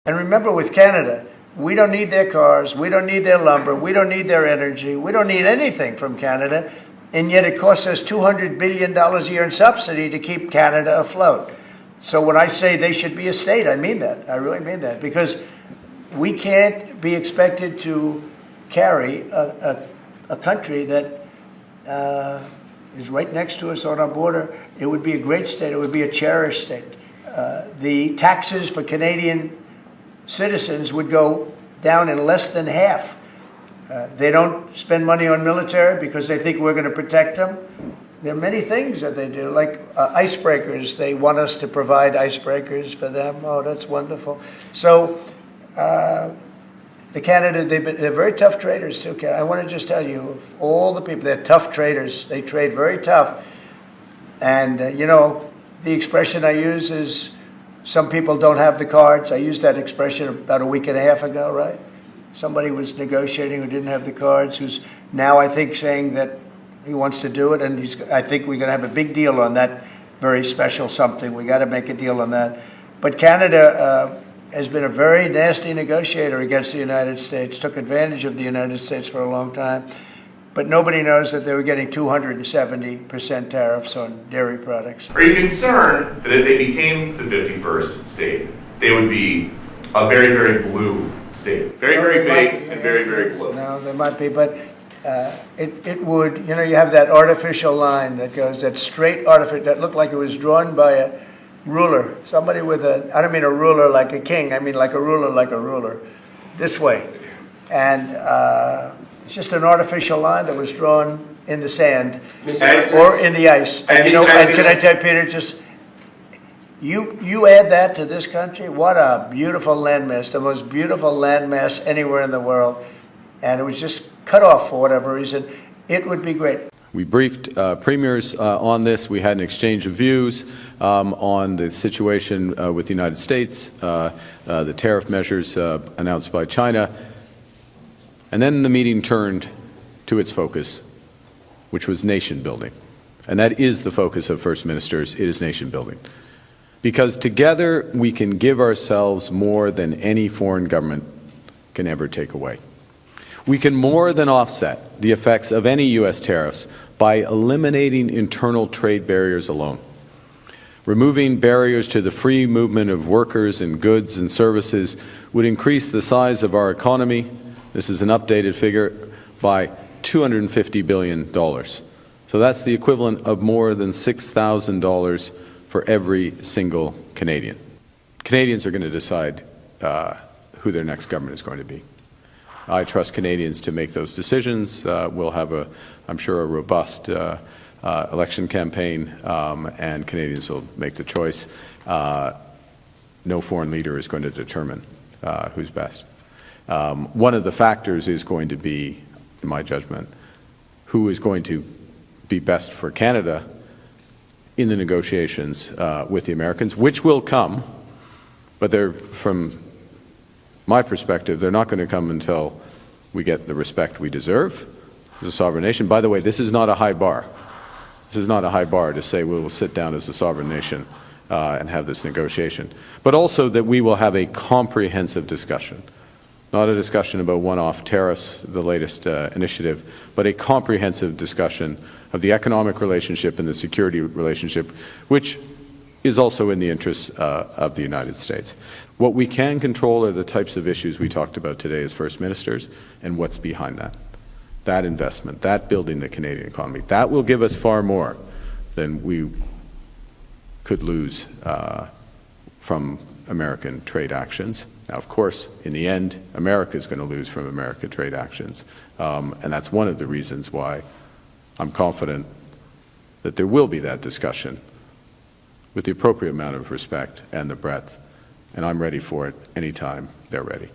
And remember, with Canada, we don't need their cars, we don't need their lumber, we don't need their energy, we don't need anything from Canada, and yet it costs us $200 billion a year in subsidy to keep Canada afloat. So when I say they should be a state, I mean that. I really mean that, because we can't be expected to carry a country that is right next to us on our border. It would be a great state. It would be a cherished state. The taxes for Canadian citizens would go down in less than half. They don't spend money on military because they think we're going to protect them. There are many things that they do, like icebreakers. They want us to provide icebreakers for them. Oh, that's wonderful. So the Canada, they're very tough traders too. I want to just tell you, of all the people, they're tough traders. They trade very tough. And, you know, the expression I use is, some people don't have the cards. I used that expression about a week and a half ago, right? Somebody was negotiating who didn't have the cards, who's now, I think, saying that he wants to do it, and I think we're going to have a big deal on that very special something. We got to make a deal on that. But Canada has been a very nasty negotiator against the United States, took advantage of the United States for a long time. But nobody knows that they were getting 270% tariffs on dairy products. Are you concerned that if they became the 51st state, they would be a very, very blue state? Very, very big and very, very blue. No, there might be, but it would, you know, you have that artificial line that goes, that straight artificial, that looked like it was drawn by a ruler. Somebody with a, I don't mean a ruler like a king, I mean like a ruler, this way. And it's just an artificial line that was drawn in the sand or in the ice. And you know, can I tell you, Peter, just, you add that to this country, what a beautiful landmass, the most beautiful landmass anywhere in the world. And it was just cut off for whatever reason. It would be great. We briefed premiers on this. We had an exchange of views on the situation with the United States, the tariff measures announced by China. And then the meeting turned to its focus, which was nation building. And that is the focus of First Ministers. It is nation building. Because together we can give ourselves more than any foreign government can ever take away. We can more than offset the effects of any U.S. tariffs by eliminating internal trade barriers alone. Removing barriers to the free movement of workers and goods and services would increase the size of our economy. This is an updated figure, by $250 billion. So that's the equivalent of more than $6,000 for every single Canadian. Canadians are going to decide who their next government is going to be. I trust Canadians to make those decisions. We'll have, I'm sure, a robust election campaign, and Canadians will make the choice. No foreign leader is going to determine who's best. One of the factors is going to be, in my judgment, who is going to be best for Canada in the negotiations with the Americans, which will come, but they're, from my perspective, they're not going to come until we get the respect we deserve as a sovereign nation. By the way, this is not a high bar. This is not a high bar to say we will sit down as a sovereign nation and have this negotiation, but also that we will have a comprehensive discussion. Not a discussion about one-off tariffs, the latest initiative, but a comprehensive discussion of the economic relationship and the security relationship, which is also in the interests of the United States. What we can control are the types of issues we talked about today as First Ministers, and what's behind that. That investment, that building the Canadian economy, that will give us far more than we could lose from American trade actions. Now, of course, in the end, America is going to lose from American trade actions. And that's one of the reasons why I'm confident that there will be that discussion with the appropriate amount of respect and the breadth. And I'm ready for it anytime they're ready.